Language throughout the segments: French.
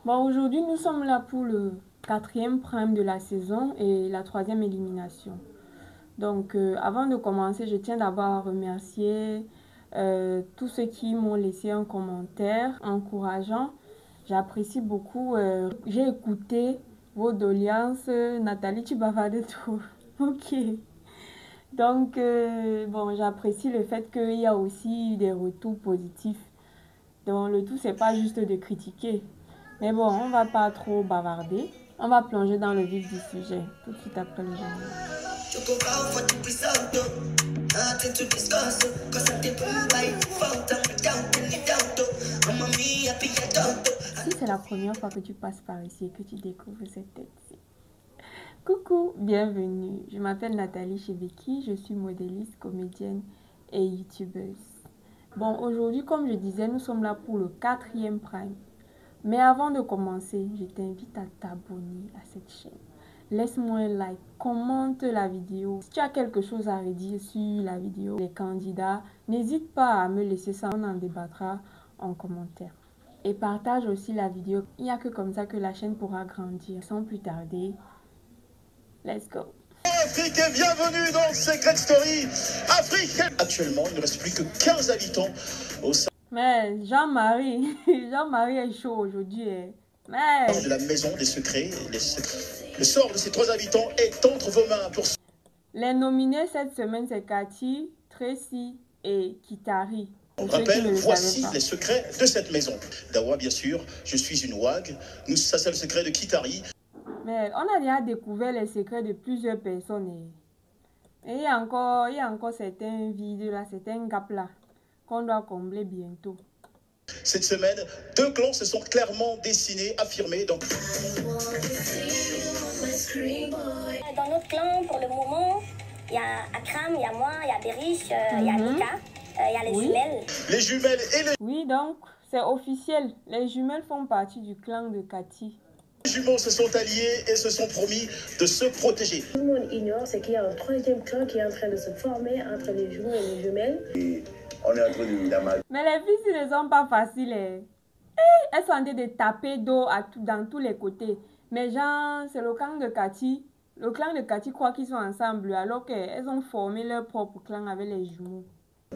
Bon, aujourd'hui, nous sommes là pour le 4e prime de la saison et la 3e élimination. Donc, avant de commencer, je tiens d'abord à remercier tous ceux qui m'ont laissé un commentaire encourageant. J'apprécie beaucoup. J'ai écouté vos doléances. Nathalie, tu bavardes trop. Ok. Donc, bon, j'apprécie le fait qu'il y a aussi des retours positifs. Donc, le tout, c'est pas juste de critiquer. Mais bon, on va pas trop bavarder. On va plonger dans le vif du sujet tout de suite après le générique. Si c'est la première fois que tu passes par ici et que tu découvres cette tête-ci, coucou, bienvenue. Je m'appelle Nathalie Chebeki, je suis modéliste, comédienne et youtubeuse. Bon, aujourd'hui, comme je disais, nous sommes là pour le 4e prime. Mais avant de commencer, je t'invite à t'abonner à cette chaîne. Laisse-moi un like, commente la vidéo. Si tu as quelque chose à redire sur la vidéo, les candidats, n'hésite pas à me laisser ça, on en débattra en commentaire. Et partage aussi la vidéo. Il n'y a que comme ça que la chaîne pourra grandir. Sans plus tarder, let's go. Afrique et bienvenue dans Secret Story Afrique. Actuellement, il ne reste plus que 15 habitants au sein Mais Jean-Marie est chaud aujourd'hui. Mais de la maison des secrets. Le sort de ces 3 habitants est entre vos mains. Pour... Les nominés cette semaine, c'est Cathy, Tracy et Kitari. On rappelle, voici les secrets de cette maison. Dawa, bien sûr, je suis une WAG. Ça, c'est le secret de Kitari. Mais on a déjà découvert les secrets de plusieurs personnes. Et il y a encore certains vides là, certains gaps là, qu'on doit combler bientôt. Cette semaine, 2 clans se sont clairement dessinés, affirmés. Donc... Dans notre clan, pour le moment, il y a Akram, il y a moi, il y a Berish, il y a Mika, il y a les jumelles. Les jumelles et les... Oui, donc, c'est officiel. Les jumelles font partie du clan de Cathy. Les jumeaux se sont alliés et se sont promis de se protéger. Tout le monde ignore, c'est qu'il y a un 3e clan qui est en train de se former entre les jumeaux et les jumelles. Et on est en train de la mal. Mais les filles, ce ne sont pas faciles. Elles sont en train de taper d'eau dans tous les côtés. Mais genre, c'est le clan de Cathy. Le clan de Cathy croit qu'ils sont ensemble alors qu'elles ont formé leur propre clan avec les jumeaux.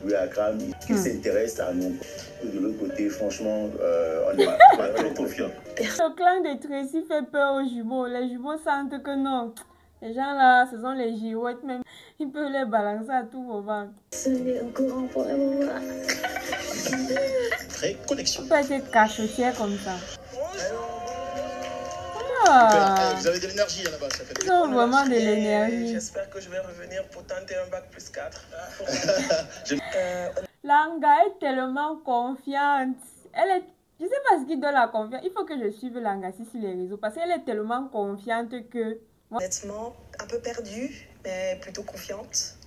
Oui, Akram, qui s'intéresse à nous. De l'autre côté, franchement, on est pas confiant. Le clan de Tracy fait peur aux jumeaux. Les jumeaux sentent que non. Les gens là, ce sont les girouettes même. Ils peuvent les balancer à tout moment. Ce n'est au courant pour le moment. Très connexion. On peut être cachotière comme ça. Vous avez de l'énergie là-bas, ça fait Ils ont vraiment de l'énergie. J'espère que je vais revenir pour tenter un bac plus 4. Langa est tellement confiante. Je sais pas ce qui donne la confiance. Il faut que je suive Langa sur les réseaux parce qu'elle est tellement confiante que... Honnêtement, un peu perdue, mais plutôt confiante.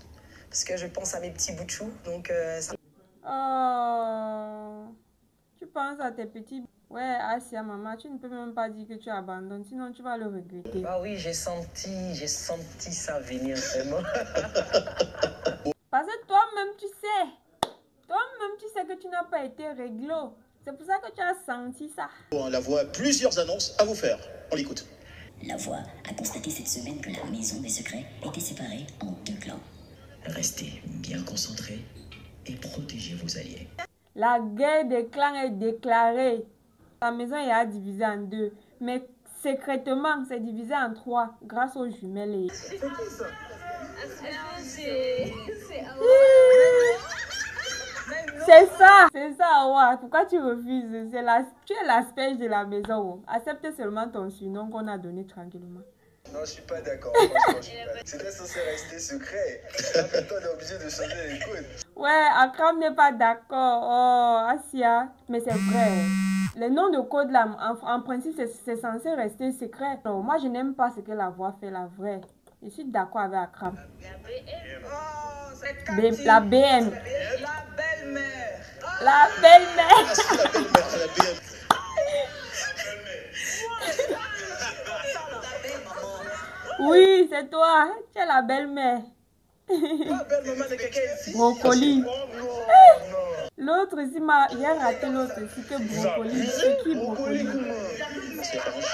Parce que je pense à mes petits bouts de chou, donc ça... Oh, tu penses à tes petits... Ouais, Asia, maman, tu ne peux même pas dire que tu abandonnes, sinon tu vas le regretter. Ah oui, j'ai senti ça venir vraiment. Parce que toi-même, tu sais que tu n'as pas été réglo. C'est pour ça que tu as senti ça. La Voix a plusieurs annonces à vous faire. On l'écoute. La Voix a constaté cette semaine que la maison des secrets était séparée en 2 clans. Restez bien concentrés et protégez vos alliés. La guerre des clans est déclarée. La maison est divisée en 2, mais secrètement, c'est divisé en 3 grâce aux jumelles. C'est ça, ouais. Pourquoi tu refuses? Tu es l'asperge de la maison. Accepte seulement ton surnom qu'on a donné tranquillement. Non, je suis pas d'accord. C'était censé rester secret. Maintenant, on est obligé de changer les codes. Ouais, Akram n'est pas d'accord. Oh, Asia. Mais c'est vrai. Les noms de code là, en principe, c'est censé rester secret. Non, moi, je n'aime pas ce que la voix fait, la vraie. Je suis d'accord avec Akram. La BM. La belle-mère. La belle-mère. Ah, c'est la belle-mère, c'est la BM. Oui, c'est toi. Tu es la belle-mère. Brocoli. L'autre ici, j'ai raté l'autre ici que Brocoli. C'est qui Brocoli? Ange.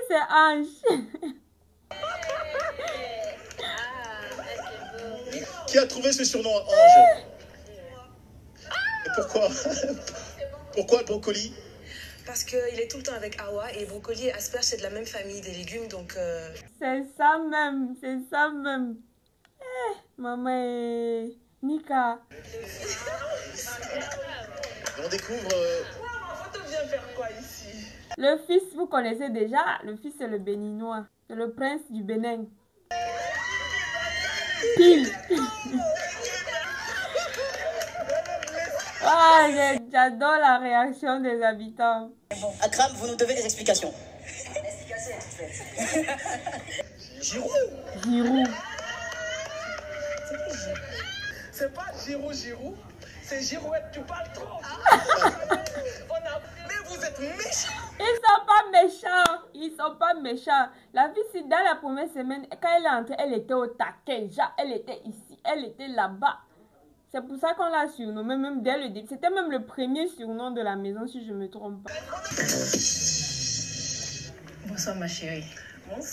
C'est Ange. Qui a trouvé ce surnom Ange? Et pourquoi? Pourquoi le brocoli? Parce qu'il est tout le temps avec Awa et brocoli et asperge, c'est de la même famille des légumes, donc... C'est ça même, c'est ça même. Maman et Nika. On découvre... On vient faire quoi ici? Le fils, vous connaissez déjà. Le fils, c'est le béninois. C'est le prince du Bénin. Pile. Ah, j'adore la réaction des habitants. Akram, vous nous devez des explications. Giroud. Giroud. C'est pas Giroud, c'est Girouette, tu parles trop. Mais vous êtes méchants. Ils sont pas méchants. Ils sont pas méchants. La fille, c'est dans la première semaine, quand elle est entrée, elle était au taquet. Elle était ici, elle était là-bas. C'est pour ça qu'on l'a surnommée, même dès le début. C'était même le premier surnom de la maison, si je ne me trompe pas. Bonsoir ma chérie.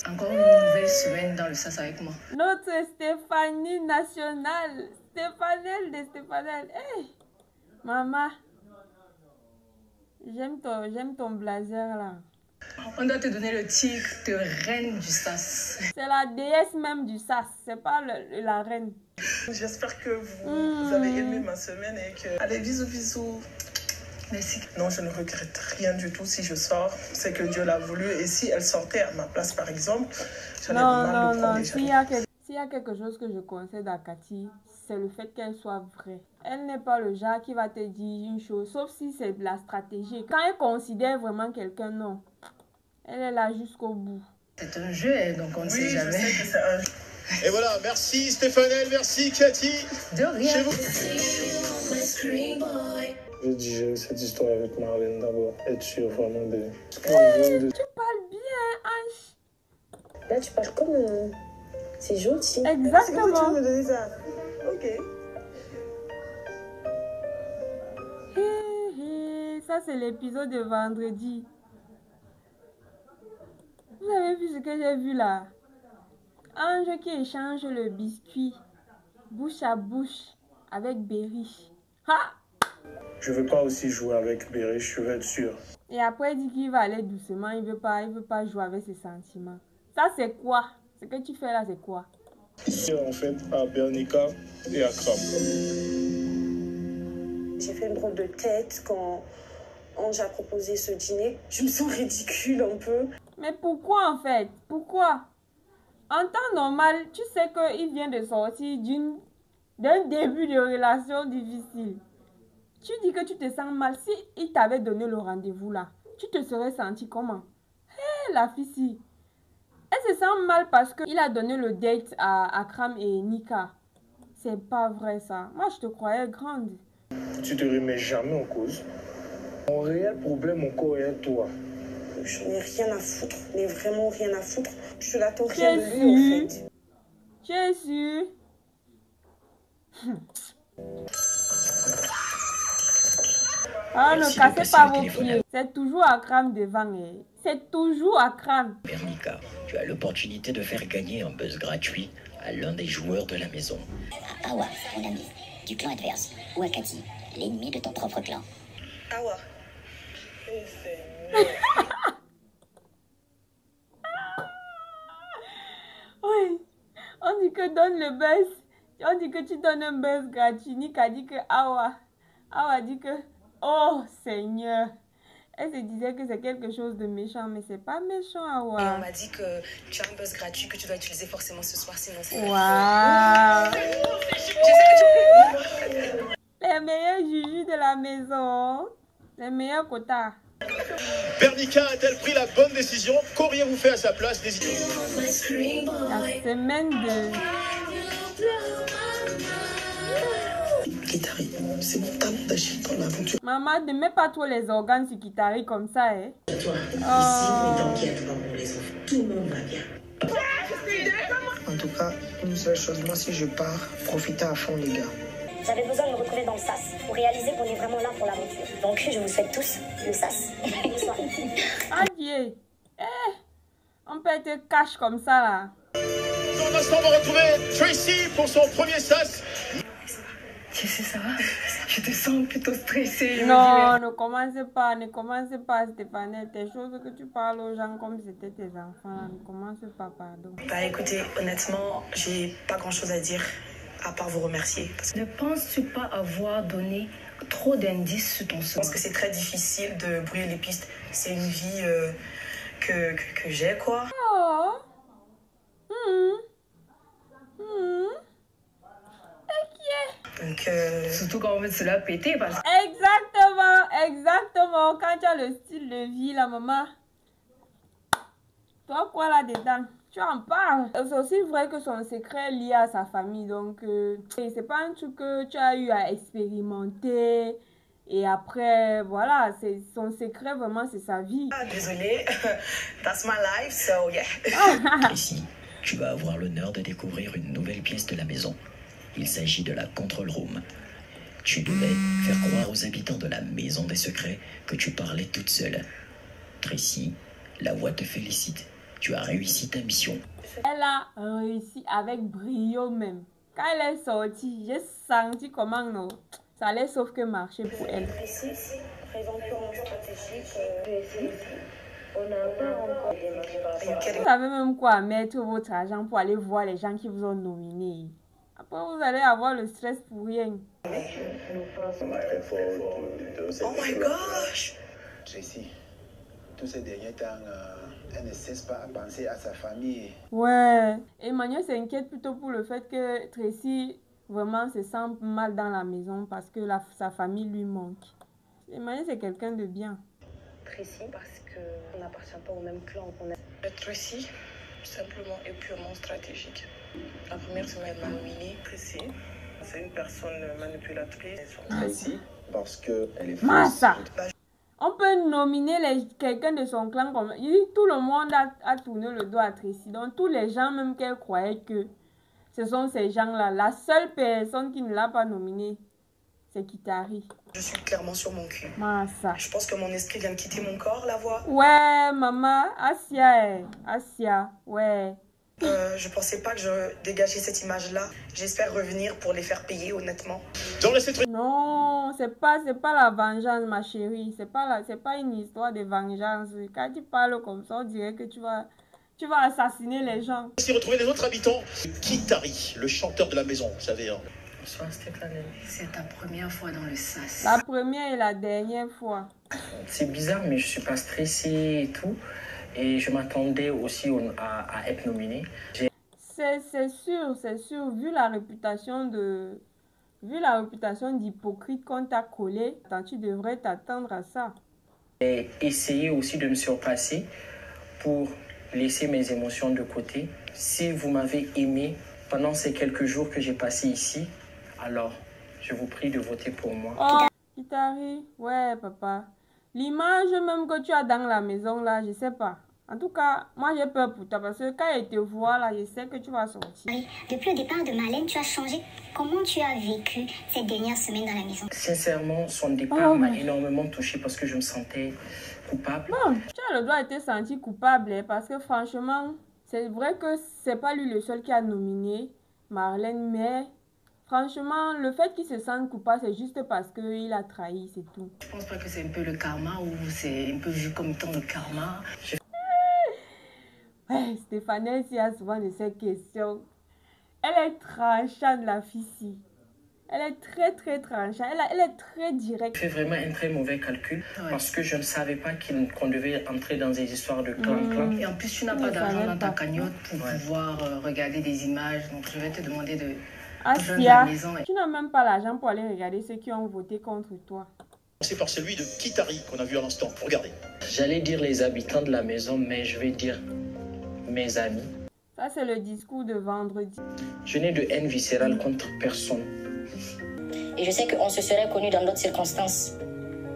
Encore une nouvelle semaine dans le sas avec moi. Notre Stéphanie nationale. Stéphanelle de Stéphanelle. Hey, maman. J'aime ton blazer là. On doit te donner le titre de reine du sas. C'est la déesse même du sas. C'est pas la reine. J'espère que vous avez aimé ma semaine et que... Allez, bisous, bisous. Merci. Non, je ne regrette rien du tout si je sors. C'est que Dieu l'a voulu. Et si elle sortait à ma place, par exemple, j'allais mal le prendre déjà. S'il y a quelque chose que je conseille à Cathy, c'est le fait qu'elle soit vraie. Elle n'est pas le genre qui va te dire une chose, sauf si c'est de la stratégie. Quand elle considère vraiment quelqu'un, non. Elle est là jusqu'au bout. C'est un jeu, donc on ne sait jamais. Je sais que c'est un jeu. Et voilà, merci Stéphanelle, merci Cathy. De rien. Chez vous. Je vais digérer cette histoire avec Marlène d'abord. Être sûr vraiment de... Tu parles bien, Ange. Là, tu parles comme... C'est gentil. Exactement. C'est comme ça que tu me donner ça. Ok. Ça, c'est l'épisode de vendredi. Vous avez vu ce que j'ai vu là? Ange qui échange le biscuit bouche à bouche avec Berry. Ha! Je veux pas aussi jouer avec Berry, je veux être sûr. Et après, il dit qu'il va aller doucement, il veut pas jouer avec ses sentiments. Ça, c'est quoi? Ce que tu fais là, c'est quoi? En fait, à Bernica et à Akram. J'ai fait une drôle de tête quand Ange a proposé ce dîner. Je me sens ridicule un peu. Mais pourquoi en fait? Pourquoi? En temps normal, tu sais qu'il vient de sortir d'un début de relation difficile. Tu dis que tu te sens mal. Si il t'avait donné le rendez-vous là, tu te serais senti comment? Hé, la fille, elle se sent mal parce qu'il a donné le date à Akram et Nika. C'est pas vrai ça. Moi, je te croyais grande. Tu te remets jamais en cause. Mon réel problème encore est toi. Je n'ai rien à foutre. Je n'ai vraiment rien à foutre. Je l'attends rien de lui en fait. Tu es sûr? Ah, ne cassez pas vos pieds. C'est toujours Akram devant. C'est toujours Akram. Bernica, tu as l'opportunité de faire gagner un buzz gratuit à l'un des joueurs de la maison. À Awa, mon ami, du clan adverse, ou à Cathy, l'ennemi de ton propre clan. Awa. Oui, on dit que donne le buzz. On dit que tu donnes un buzz gratuit. Nika dit que Awa. Awa dit que oh Seigneur. Elle se disait que c'est quelque chose de méchant, mais c'est pas méchant, Awa. Et on m'a dit que tu as un buzz gratuit que tu dois utiliser forcément ce soir, sinon c'est waouh. Les meilleurs jujus de la maison. Les meilleurs quotas. Bernica a-t-elle pris la bonne décision? Qu'auriez-vous fait à sa place? N'hésitez pas. La semaine de... Kitari, c'est mon talent d'agir dans l'aventure. Maman, ne mets pas trop les organes sur Kitari comme ça, hein. Toi, ici, ne t'inquiète pas pour les enfants. Tout le monde va bien. En tout cas, une seule chose, moi si je pars, profitez à fond les gars. J'avais besoin de me retrouver dans le sas pour réaliser qu'on est vraiment là pour l'aventure. Donc je vous souhaite tous le sas. Bonsoir. Adieu. sorcier. On peut être cash comme ça là. Dans un instant, on va retrouver Tracy pour son premier sas. Tu sais, ça va? Je te sens plutôt stressée. Non, ne commencez pas, Stéphanie. Tes choses que tu parles aux gens comme si c'était tes enfants. Ne commencez pas, pardon. Bah écoutez, honnêtement, j'ai pas grand chose à dire à part vous remercier. Ne penses-tu pas avoir donné trop d'indices sur ton Je pense que c'est très difficile de brouiller les pistes. C'est une vie que j'ai, quoi. Oh. Donc, surtout quand on veut se la péter parce que... Exactement. Quand tu as le style de vie, la maman. Toi, quoi là-dedans? Tu en parles. C'est aussi vrai que son secret est lié à sa famille. Donc, c'est pas un truc que tu as eu à expérimenter. Et après, voilà, c'est son secret, vraiment, c'est sa vie. Désolée, that's my life, so yeah. Ici, tu vas avoir l'honneur de découvrir une nouvelle pièce de la maison. Il s'agit de la Control Room. Tu devais faire croire aux habitants de la Maison des Secrets que tu parlais toute seule. Tracy, la voix te félicite. Tu as réussi ta mission. Elle a réussi avec brio même. Quand elle est sortie, j'ai senti comment non. Ça allait sauf que marcher pour elle. Tracy, raison purement stratégique, on n'a pas encore démarré. Vous savez même quoi mettre votre argent pour aller voir les gens qui vous ont nominé. Après, vous allez avoir le stress pour rien. Oh my gosh! Tracy, tous ces derniers temps, elle ne cesse pas à penser à sa famille. Ouais. Emmanuel s'inquiète plutôt pour le fait que Tracy vraiment se sent mal dans la maison parce que sa famille lui manque. Emmanuel, c'est quelqu'un de bien. Tracy, parce qu'on n'appartient pas au même clan. Tracy, simplement et purement stratégique. La première semaine m'a nominée. Tracy, c'est une personne manipulatrice. Tracy, parce qu'elle est Massa. On peut nominer quelqu'un de son clan comme... Il dit tout le monde a tourné le dos à Tracy. Donc tous les gens même qu'elle croyait que ce sont ces gens-là. La seule personne qui ne l'a pas nominée, c'est Kitari. Je suis clairement sur mon cul. Massa. Je pense que mon esprit vient de quitter mon corps, la voix. Ouais, maman. Asia, ouais. Je pensais pas que je dégageais cette image-là. J'espère revenir pour les faire payer, honnêtement. Non, c'est pas la vengeance, ma chérie. C'est pas une histoire de vengeance. Quand tu parles comme ça, on dirait que tu vas assassiner les gens. Si retrouver les autres habitants, Kitari, le chanteur de la maison, vous savez. Hein. Bonsoir Stéphanie. C'est ta première fois dans le SAS. La première et la dernière fois. C'est bizarre, mais je suis pas stressée et tout. Et je m'attendais aussi à être nominée. C'est sûr. Vu la réputation d'hypocrite qu'on t'a collé, tu devrais t'attendre à ça. J'ai essayé aussi de me surpasser pour laisser mes émotions de côté. Si vous m'avez aimé pendant ces quelques jours que j'ai passés ici, alors je vous prie de voter pour moi. Oh, Kitari, ouais papa. L'image même que tu as dans la maison là, je sais pas. En tout cas, moi j'ai peur pour toi parce que quand elle te voit là, je sais que tu vas sortir. Depuis le départ de Marlène, tu as changé. Comment tu as vécu cette dernière semaine dans la maison? Sincèrement, son départ m'a énormément touchée parce que je me sentais coupable. Non, tu as le droit de te sentir coupable parce que franchement, c'est vrai que c'est pas lui le seul qui a nominé Marlène, mais franchement, le fait qu'il se sente coupable, c'est juste parce qu'il a trahi, c'est tout. Je pense pas que c'est un peu le karma ou c'est un peu vu comme tant de karma. Ouais, Stéphanie, il y a souvent de ces questions. Elle est tranchante, la fille. Elle est très tranchante. Elle est très directe. J'ai fait vraiment un très mauvais calcul parce que je ne savais pas qu'on devait entrer dans des histoires de clan. Et en plus, tu n'as pas d'argent dans ta cagnotte pour pouvoir regarder des images. Donc, je vais te demander de... Asia, tu n'as même pas l'argent pour aller regarder ceux qui ont voté contre toi. C'est par celui de Kitari qu'on a vu à l'instant. Regardez. J'allais dire les habitants de la maison, mais je vais dire mes amis. Ça, c'est le discours de vendredi. Je n'ai de haine viscérale contre personne. Et je sais qu'on se serait connus dans d'autres circonstances.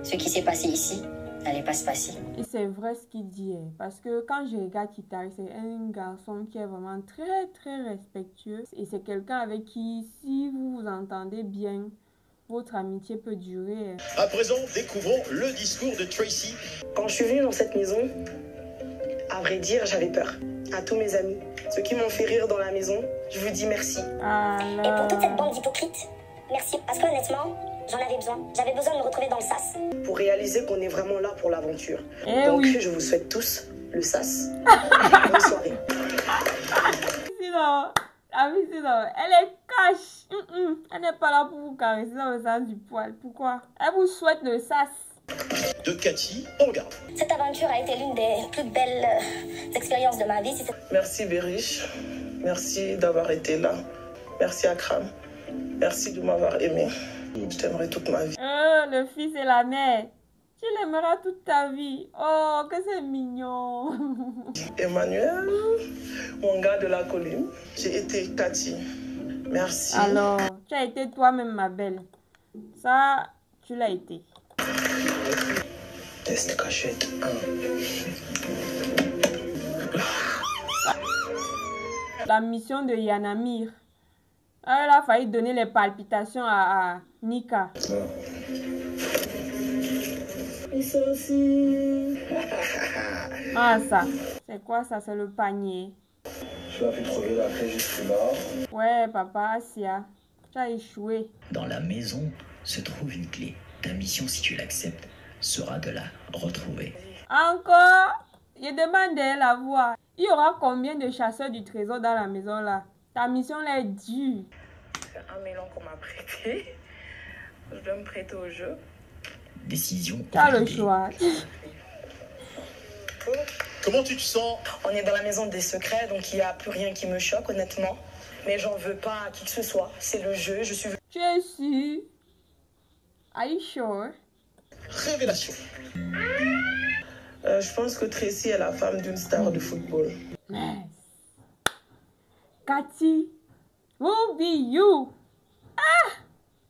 Ce qui s'est passé ici n'allait pas se passer. Et c'est vrai ce qu'il dit. Parce que quand je regarde Kitari, c'est un garçon qui est vraiment très respectueux. Et c'est quelqu'un avec qui, si vous vous entendez bien, votre amitié peut durer. À présent, découvrons le discours de Tracy. Quand je suis venue dans cette maison, À vrai dire, j'avais peur. À tous mes amis, ceux qui m'ont fait rire dans la maison, je vous dis merci. Et pour toute cette bande d'hypocrites, merci. Parce que honnêtement, j'en avais besoin. J'avais besoin de me retrouver dans le sas. Pour réaliser qu'on est vraiment là pour l'aventure. Donc, oui. Je vous souhaite tous le sas. Bonne soirée. Sinon, elle est cash. Elle n'est pas là pour vous caresser dans le sens du poil. Pourquoi? Elle vous souhaite le sas. De Cathy, on regarde. Cette aventure a été l'une des plus belles expériences de ma vie. Merci Bériche. Merci d'avoir été là. Merci Akram. Merci de m'avoir aimé. Je t'aimerai toute ma vie. Le fils et la mère. Tu l'aimeras toute ta vie. Oh, que c'est mignon. Emmanuel, mon gars de la colline, j'ai été Cathy. Merci. Alors, tu as été toi-même, ma belle. Ça, tu l'as été. Test cachette 1. La mission de Yanamir. Elle a failli donner les palpitations à Nika. Et ça aussi. Ah, ça. C'est quoi ça? C'est le panier. Tu as pu trouver la clé juste là. Ouais, papa, Asia. Tu as échoué. Dans la maison se trouve une clé. Ta mission, si tu l'acceptes, sera de la retrouver. Encore? Je demande la voix. Il y aura combien de chasseurs du trésor dans la maison là? Ta mission là est dure. C'est un mélange qu'on m'a prêté. Je dois me prêter au jeu. Décision. Tu as le choix. Comment tu te sens? On est dans la maison des secrets, donc il n'y a plus rien qui me choque, honnêtement. Mais j'en veux pas à qui que ce soit. C'est le jeu, je suis... Tu es sûr? Are you sure? Révélation. Je pense que Tracy est la femme d'une star de football. Nice. Cathy, who be you? Ah!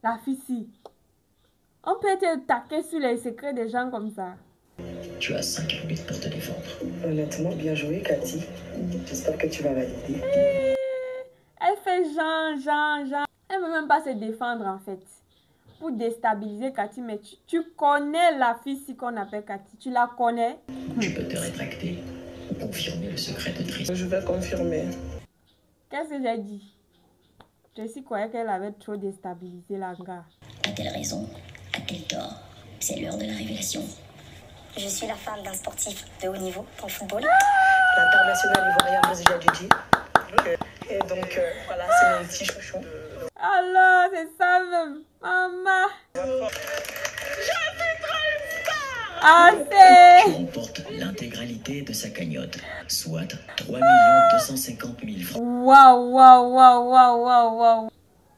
La fille. On peut être taqué sur les secrets des gens comme ça. Tu as 5 minutes pour te défendre. Honnêtement, bien joué, Cathy. J'espère que tu vas valider. Elle fait genre. Elle ne veut même pas se défendre en fait. Pour déstabiliser Cathy, mais tu connais la fille qu'on appelle Cathy. Tu la connais? Tu peux te rétracter ou confirmer le secret de Tracy. Je vais confirmer. Qu'est-ce que j'ai dit? Tracy croyait qu'elle avait trop déstabilisé la gare. A-t-elle raison? A-t-elle tort? C'est l'heure de la révélation. Je suis la femme d'un sportif de haut niveau en football. L'international ivoirien Brésilien Didi. Et donc, voilà, c'est mon petit chouchou. Alors, c'est ça même. Maman. Tu remportes l'intégralité de sa cagnotte, soit 3 250 000 francs. Waouh.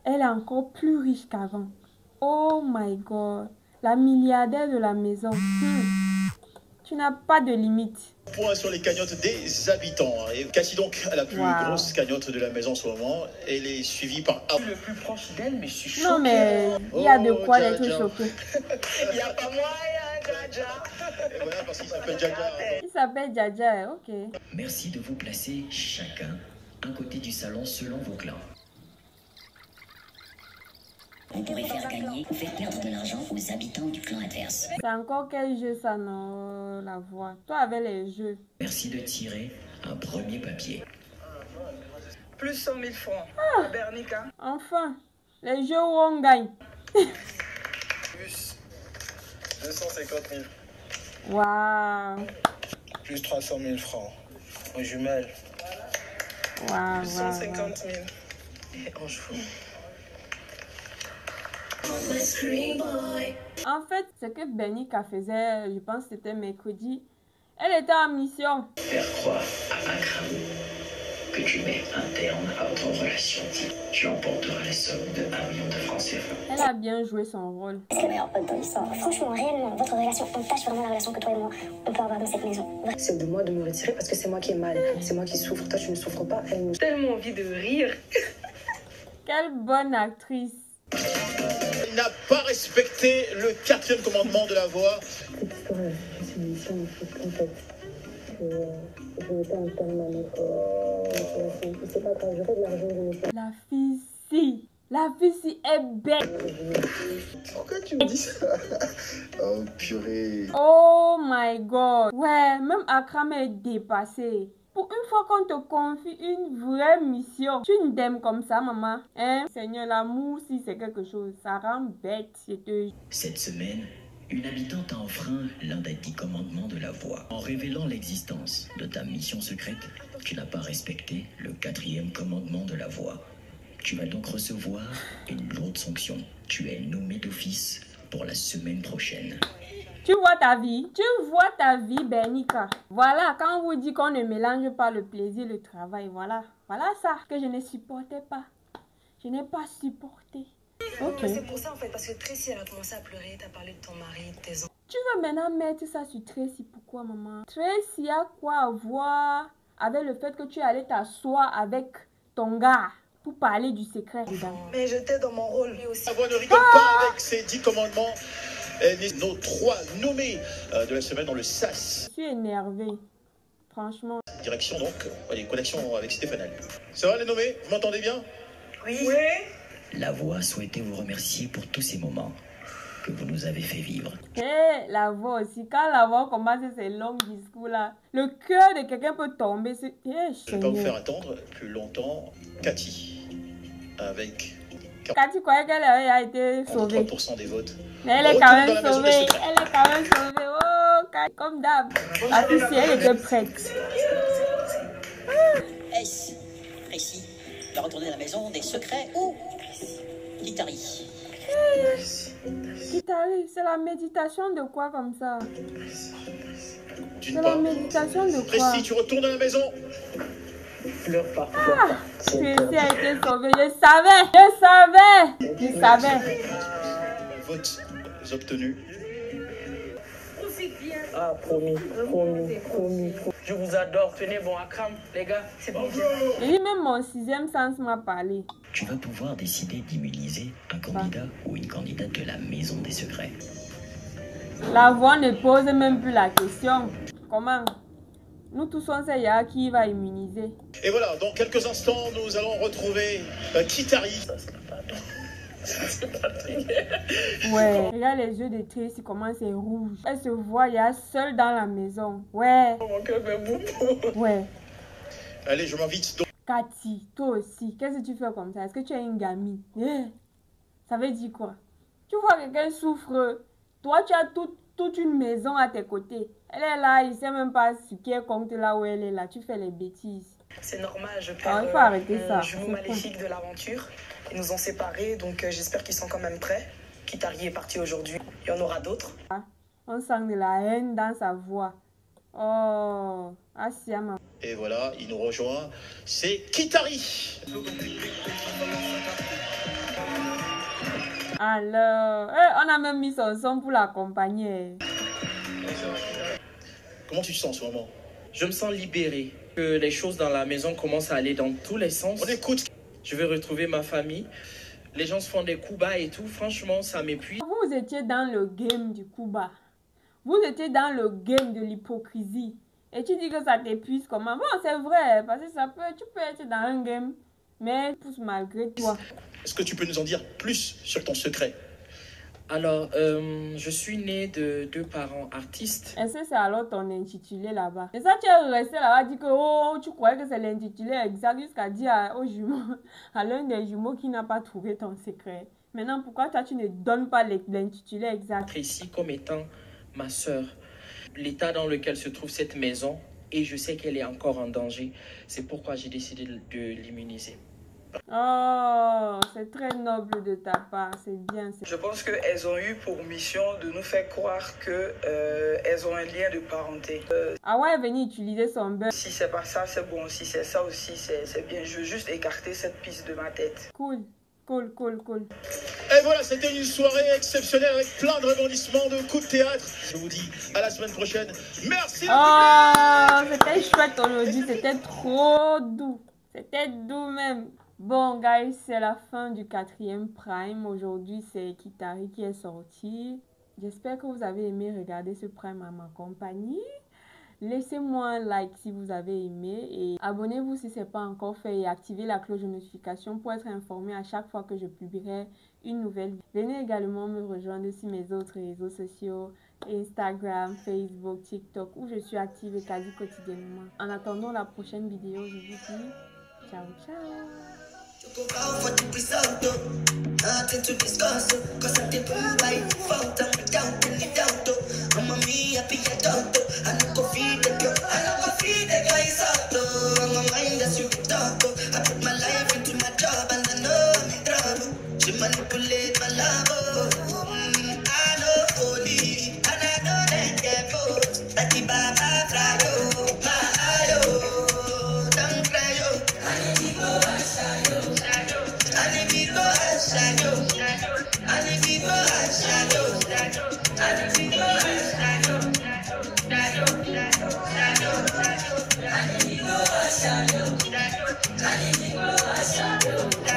Elle est encore plus riche qu'avant. Oh my God. La milliardaire de la maison. Tu n'as pas de limite. Point sur les cagnottes des habitants. Et Cathy donc a la plus grosse cagnotte de la maison en ce moment. Elle est suivie par... Le plus proche d'elle, mais je suis choquée. Non mais il y a de quoi être choqué. Il n'y a pas moyen, Djaja. Et voilà parce qu'il s'appelle Djaja. Il s'appelle Djaja, ok. Merci de vous placer chacun un côté du salon selon vos clans. On pourrait faire gagner ou faire perdre de l'argent aux habitants du clan adverse. C'est encore quel jeu ça, non? La voix. Toi avec les jeux. Merci de tirer un premier papier. Plus 100 000 francs. Bernica. Enfin, les jeux où on gagne. Plus 250 000. Waouh. Plus 300 000 francs. Aux jumelles. Waouh. Plus 150 000. Et on joue. En fait, ce que Bernica faisait, je pense que c'était mercredi, elle était en mission. Faire croire à Akram que tu mets un terme à votre relation. Tu emporteras la somme de 1 million de francs CFA. Elle a bien joué son rôle. Franchement, réellement, votre relation, on tâche vraiment la relation que toi et moi, on peut avoir dans cette maison. C'est de moi de me retirer parce que c'est moi qui ai mal. C'est moi qui souffre. Toi, tu ne souffres pas. Elle nous... Tellement envie de rire. Quelle bonne actrice. Elle n'a pas respecté le 4e commandement de la voix. Cette histoire, c'est une mission en fait. Je n'ai pas un terme à mettre. C'est pas grave, j'aurai de l'argent, je n'ai pas. La fille, si. La fille est bête. Pourquoi tu me dis ça? Oh purée. Oh my god. Ouais, même Akram est dépassé. Pour une fois qu'on te confie une vraie mission, tu ne t'aimes comme ça, maman. Hein? Seigneur, l'amour, si c'est quelque chose, ça rend bête. Cette semaine, une habitante a enfreint l'un des 10 commandements de la voix. En révélant l'existence de ta mission secrète, tu n'as pas respecté le 4e commandement de la voix. Tu vas donc recevoir une lourde sanction. Tu es nommé d'office pour la semaine prochaine. Tu vois ta vie, Bernica. Voilà, quand on vous dit qu'on ne mélange pas le plaisir et le travail, voilà. Voilà ça que je ne supportais pas. Je n'ai pas supporté. Ok. C'est pour ça en fait, parce que Tracy elle a commencé à pleurer, t'as parlé de ton mari, de tes enfants. Tu veux maintenant mettre ça sur Tracy, pourquoi maman? Tracy a quoi à voir avec le fait que tu allais t'asseoir avec ton gars pour parler du secret? Mais j'étais dans mon rôle lui aussi. La voix ne rigole pas avec ses 10 commandements. Nos 3 nommés de la semaine dans le SAS. Je suis énervée, franchement. Direction donc, allez, connexion avec Stéphane. Ça va les nommés? Vous m'entendez bien? Oui. La voix souhaitait vous remercier pour tous ces moments que vous nous avez fait vivre. La voix aussi, quand la voix commence ces longs discours là, le cœur de quelqu'un peut tomber. Je ne vais pas vous faire attendre plus longtemps. Cathy, avec Cathy croyait qu'elle avait été sauvée. 3% des votes. Mais elle est quand même sauvée. Elle est quand même sauvée. Oh, comme d'hab. La fille, elle était prête. Est-ce Tracy de retourner à la maison des secrets ou Kitari? Kitari, c'est la méditation de quoi comme ça? C'est la méditation de quoi? Tracy, tu retournes à la maison. Pleure pas. Tracy a été sauvée. Je savais. Votes obtenus. Ah, promis. Je vous adore. Tenez bon, Akram, les gars, c'est bon. Et même mon 6e sens m'a parlé. Tu vas pouvoir décider d'immuniser un candidat ou une candidate de la maison des secrets. La voix ne pose même plus la question. Comment? Nous tous on sait qui va immuniser. Et voilà, dans quelques instants, nous allons retrouver Kitari. Ouais, regarde les yeux de Tracy, comment c'est rouge. Elle se voit seule dans la maison. Ouais. Ouais. Allez, je m'invite. Cathy, toi aussi, qu'est-ce que tu fais comme ça? Est-ce que tu es une gamine? Ça veut dire quoi? Tu vois quelqu'un souffre. Toi, tu as toute une maison à tes côtés. Elle est là, il ne sait même pas ce qui est compte là où elle est là. Tu fais les bêtises. C'est normal, je perds il faut arrêter ça. Jumeau maléfique de l'aventure. Ils nous ont séparés, donc j'espère qu'ils sont quand même prêts. Kitari est parti aujourd'hui. Il y en aura d'autres. On sent de la haine dans sa voix. Oh, Asiama. Et voilà, il nous rejoint. C'est Kitari. Alors, on a même mis son son pour l'accompagner. Comment tu te sens en ce moment? Je me sens libéré. Que les choses dans la maison commencent à aller dans tous les sens. On écoute. Je vais retrouver ma famille. Les gens se font des coups bas et tout. Franchement, ça m'épuise. Vous étiez dans le game du coup bas. Vous étiez dans le game de l'hypocrisie. Et tu dis que ça t'épuise comment? Bon, c'est vrai, parce que tu peux être dans un game, mais pousse malgré toi. Est-ce que tu peux nous en dire plus sur ton secret? Alors, je suis né de 2 parents artistes. Est-ce que c'est alors ton intitulé là-bas? Et ça, tu es resté là-bas, dit que oh, tu croyais que c'est l'intitulé exact jusqu'à dire au jumeau, à l'un des jumeaux qui n'a pas trouvé ton secret. Maintenant, pourquoi toi, tu ne donnes pas l'intitulé exact? Ici comme étant ma sœur. L'état dans lequel se trouve cette maison, et je sais qu'elle est encore en danger. C'est pourquoi j'ai décidé de l'immuniser. Oh, c'est très noble de ta part, c'est bien. Je pense qu'elles ont eu pour mission de nous faire croire qu'elles ont un lien de parenté. Ah ouais, venir utiliser son beurre. Si c'est pas ça, c'est bon. Si c'est ça aussi, c'est bien. Je veux juste écarter cette piste de ma tête. Cool. Et voilà, c'était une soirée exceptionnelle avec plein de rebondissements, de coups de théâtre. Je vous dis à la semaine prochaine. Merci. Oh, c'était chouette aujourd'hui, c'était trop doux. C'était doux même. Bon, guys, c'est la fin du 4e Prime. Aujourd'hui, c'est Kitari qui est sorti. J'espère que vous avez aimé regarder ce Prime à ma compagnie. Laissez-moi un like si vous avez aimé et abonnez-vous si ce n'est pas encore fait et activez la cloche de notification pour être informé à chaque fois que je publierai une nouvelle vidéo. Venez également me rejoindre sur mes autres réseaux sociaux, Instagram, Facebook, TikTok, où je suis active et quasi quotidiennement. En attendant la prochaine vidéo, je vous dis ciao, ciao. Nothing to discuss, cause I did by default. I'm down in the doubt. I'm a me happy adult. I no go feed the girl, I no go feed the guys out. I'm a mind that's you talk. I put my life into my job and I know I'm in trouble. She manipulate my love. I know holy and I know that devil. That the Baba cry, my ayo, don't cry, I need to go outside. I need to go outside. I need to go outside. I need to go outside. I need to go outside.